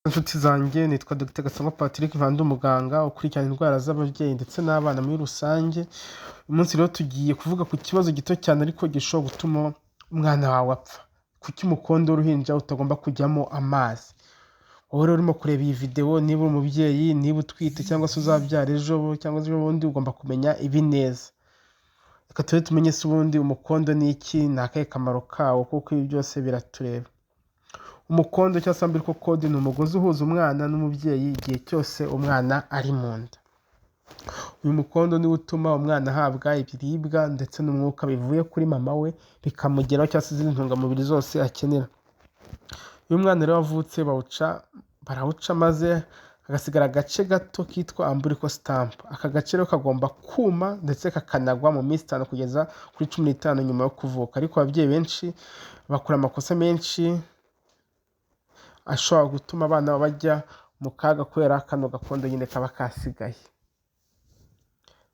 Inshuti zanjye nitwa Dr Gasangwa Patrick Vandi, umuganga ukurikirana indwara z'ababyeyi ndetse n'abana muri rusange. Uyu munsi rero tugiye kuvuga ku kibazo gito cyane ariko gishobora gutuma umwana wawe apfa. Kuki umukondo w'uruhinja utagomba kujyamo amazi? Wowe rero urimo kureba iyi video, niba uri umubyeyi, niba utwite cyangwa se uzabyara ejo cyangwa se ejobundi, ugomba kumenya ibi neza. Reka tube tumenye se ubundi umukondo ni iki, ni akahe kamaro kawo, kuko ibi byose biratureba. Umukondo cyangwa se umbilical cord ni umugozi uhuza umwana n'umubyeyi igihe cyose umwana ari mu nda. Uyu mukondo niwo utuma umwana ahabwa ibiribwa ndetse n'umwuka bivuye kuri mama we bikamugeraho, cyangwa se izindi ntungamubiri zose akenera. Iyo umwana rero avutse barawuca maze hagasigara agace gato kitwa umbilical stump. Aka gace rero kagomba kuma ndetse kakanagwa mu minsi 5 kugeza kuri 15 nyuma yo kuvuka. Ariko ababyeyi benshi bakora amakosa menshi ashobora gutuma abana bajya mu kaga kubera kano gakondo nyine kaba kasigaye.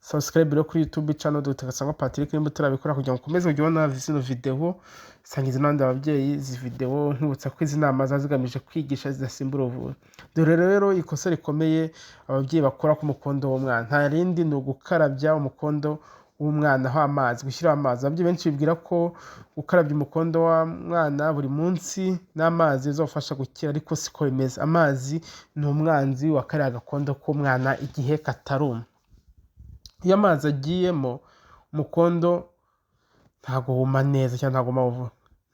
Subscribe rero kuri YouTube channel Dr Gasangwa Patrick nimba utarabikora, kugira ngo ukomeze ujye ubona zino video, sangiza n'abandi ababyeyi izi video, nkibutsa ko izi nama zazigamije kwigisha zidasimbura ubuvuzi. Dore rero ikosa rikomeye ababyeyi bakora ku mukondo w'umwana, nta rindi ni ugukarabya umukondo w'umwana aho amazi, gushyiraho amazi. Ababyeyi benshi bibwira ko gukarabya umukondo w'umwana buri munsi n'amazi bizofasha gukira, ariko siko bimeze. Amazi ni umwanzi wa kariya gakondo k'umwana igihe kataruma. Iyo amazi agiyemo umukondo ntago wuma neza cyangwa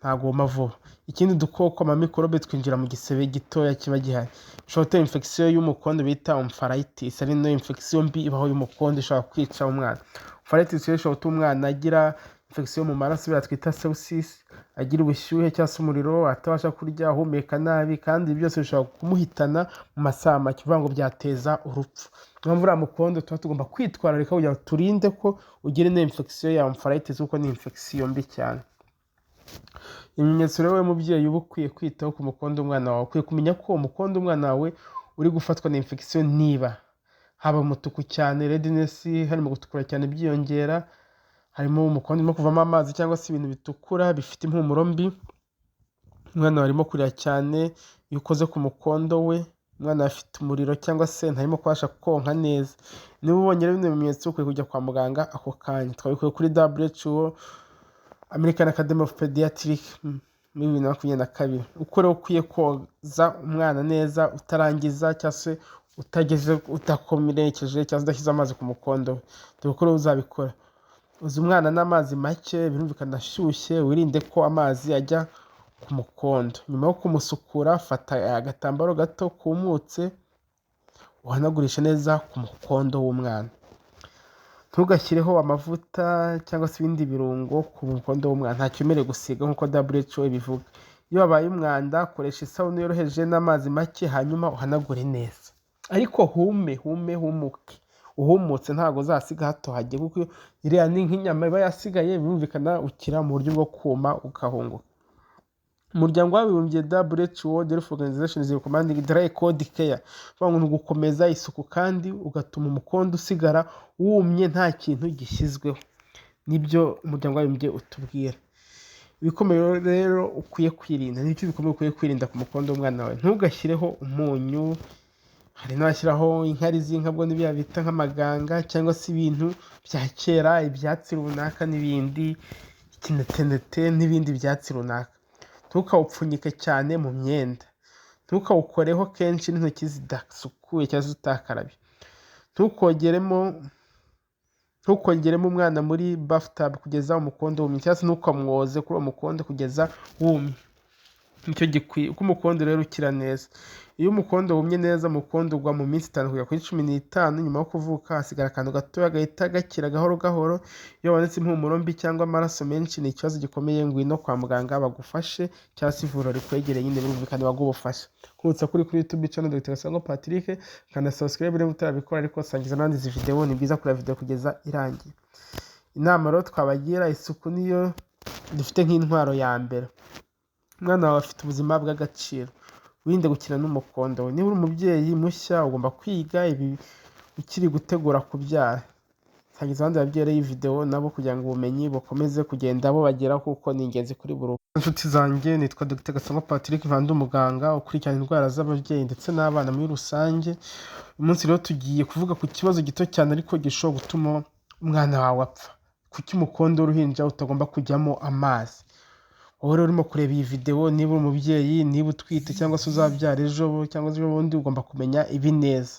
ntago wuma vuba. Ikindi dukoko amamikorobe twinjira mu gisebe gitoya kiba gihari, bishobora gutera infection y'umukondo bita omphalitis, ari no infection mbi ibaho y'umukondo ishobora kwica umwana. Omphalitis ishobora gutuma umwana agira infection mu maraso twita sepsis, agira ubushyuhe cyangwa se umuriro, atabasha kurya, ahumeka nabi, kandi byose bishobora kumuhitana mu masaha make, bivuga ngo byateza urupfu. Niyo mpamvu uriya mukondo tuba tugomba kwitwararika kugira ngo turinde ko ugira ino infection ya omphalitis, kuko ni infection mbi cyane. Ibimenyetso rero mubyeyi uba ukwiye kwitaho ku mukondo w'umwana wawe, ukwiye kumenya ko umukondo w'umwana wawe uri gufatwa na infection, niba haba umutuku cyane redness, harimo gutukura cyane byiyongera, harimo umukondo urimo kuvamo amazi cyangwa se ibintu bitukura bifite impumuro mbi, umwana arimo kurira cyane iyo ukoze ku mukondo we, umwana afite umuriro cyangwa se ntarimo kubasha konka neza. Niba ubonye rero bino bimenyetso ukwiye kujya kwa muganga ako kanya. Twabikuye kuri WHO, American Academy of Pediatrics, muri 2022. Uko rero ukwiye koza umwana neza utarangiza cyangwa se utakomerekeje cyangwa udashyize amazi ku mukondo. Dore uko uzabikora: uza umwana n'amazi make, birumvikana ashyushye, wirinde ko amazi ajya ku mukondo. Nyuma yo kumusukura, fata agatambaro gato kumutse uhanagurishe neza ku mukondo w'umwana. Ntugashyireho amavuta cyangwa se ibindi birungo ku mukondo w'umwana, nta cyemerewe gusiga nk'uko WHO ibivuga. Iyo wabaye umwanda, koresha isabune yoroheje n'amazi make, hanyuma uhanagure neza. Ariko humuke. Uhumutse ntago uzasiga hatohagiye, kuko iriya ni nk'inyama iba yasigaye, birumvikana ukira mu buryo bwo kuma ukahunguka. Umuryango w'abibumbye WHO, World Health Organization, is recommending dry cold care. Bavuga ngo gukomeza isuku kandi ugatuma umukondo usigara wumye nta kintu gishyizweho. Nibyo umuryango w'abibumbye utubwira. Ibikomeye rero ukwiye kwirinda, n'icyo bikomeye ukwiye kwirinda ku mukondo w'umwana wawe: ntugashyireho umunyu, hari n'abashyiraho inkari z'inka, bwo n'ibya bita nk'amaganga, cyangwa se ibintu bya kera, ibyatsi runaka n'ibindi, ikinetenete n'ibindi byatsi runaka. Ntukawupfunyike cyane mu myenda, ntukawukoreho kenshi n'intoki zidasukuye cyangwa utakarabye. Ntukongeremo umwana muri bathtub kugeza umukondo wumye, cyangwa se ntukamwoze kuri uwo mukondo kugeza wumye. Nicyo gikwiye, uko umukondo rero ukira neza. Iyo umukondo wumye neza, umukondo ugwa mu minsi 5 kugera kuri 15 nyuma yo kuvuka, hasigara akantu gatoya gahita gakira gahoro gahoro. Iyo wabonetse impumuro mbi cyangwa amaraso menshi, ni ikibazo gikomeye, ngwino kwa muganga bagufashe, cyangwa se ivuriro rikwegereye nyine birumvikana bagubufasha. Nkutsa kuri YouTube channel Dr Gasangwa Patrick, kana subscribe niba utarabikora, ariko sangiza n'andi izi video, ni byiza kureba video kugeza irangiye. Inama rero twabagira: isuku niyo dufite nk'intwaro ya mbere. Umwana wawe afite ubuzima bw'agaciro, wirinde gukina n'umukondo we. Niba uri umubyeyi mushya, ugomba kwiga ibi ukiri gutegura kubyara. Sangiza abandi babyeyi iyi video nabo, kugira ngo ubumenyi bukomeze kugenda bubageraho, kuko ni ingenzi kuri buri Inshuti zanjye nitwa Dr Gasangwa Patrick Vandi, umuganga ukurikirana indwara z'ababyeyi ndetse n'abana muri rusange. Uyu munsi rero tugiye kuvuga ku kibazo gito cyane ariko gishobora gutuma umwana wawe apfa. Kuki umukondo w'uruhinja utagomba kujyamo amazi? Wowe rero urimo kureba iyi video, niba uri umubyeyi, niba utwite cyangwa se uzabyara ejo cyangwa ejo bundi, ugomba kumenya ibi neza.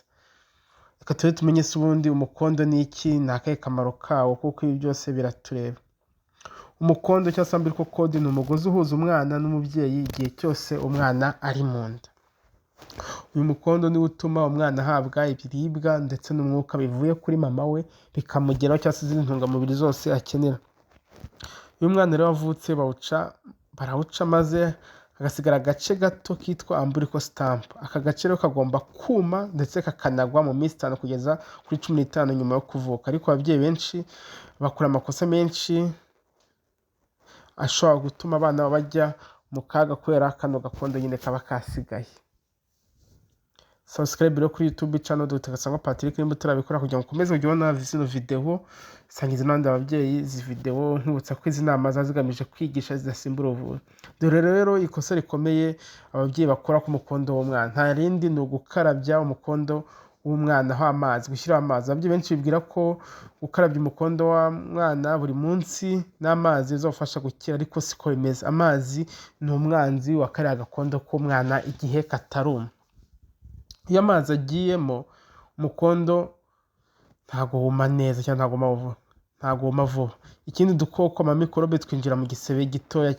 Reka tube tumenye se ubundi umukondo ni iki, ni akahe kamaro kawo, kuko ibi byose biratureba. Umukondo cyangwa se umbilical cord ni umugozi uhuza umwana n'umubyeyi igihe cyose umwana ari mu nda. Uyu mukondo niwo utuma umwana ahabwa ibiribwa ndetse n'umwuka bivuye kuri mama we bikamugeraho, cyangwa se izindi ntungamubiri zose akenera. Iyo umwana rero wavutse barawuca maze hagasigara agace gato kitwa umbilical stump. Aka gace rero kagomba kuma ndetse kakanagwa mu minsi 5 kugeza kuri 15 nyuma yo kuvuka. Ariko ababyeyi benshi bakora amakosa menshi ashobora gutuma abana bajya mu kaga kubera kano gakondo nyine kaba kasigaye. Subscribe rero kuri YouTube channel Dr Gasangwa Patrick nimba utarabikora, kugira ngo ukomeze ujye ubona zino video, sangiza n'abandi ababyeyi izi video, nkibutsa ko izi nama zazigamije kwigisha zidasimbura ubuvuzi. Dore rero ikosa rikomeye ababyeyi bakora ku mukondo w'umwana, nta rindi ni ugukarabya umukondo w'umwana aho amazi, gushyiraho amazi. Ababyeyi benshi bibwira ko gukarabya umukondo w'umwana buri munsi n'amazi bizafasha gukira, ariko siko bimeze. Amazi ni umwanzi wa kariya gakondo k'umwana igihe kataruma. Iyo amazi agiyemo umukondo ntago wuma neza cyangwa ntago wuma vuba. Ikindi, udukoko amamikorobe twinjira mu gisebe gitoya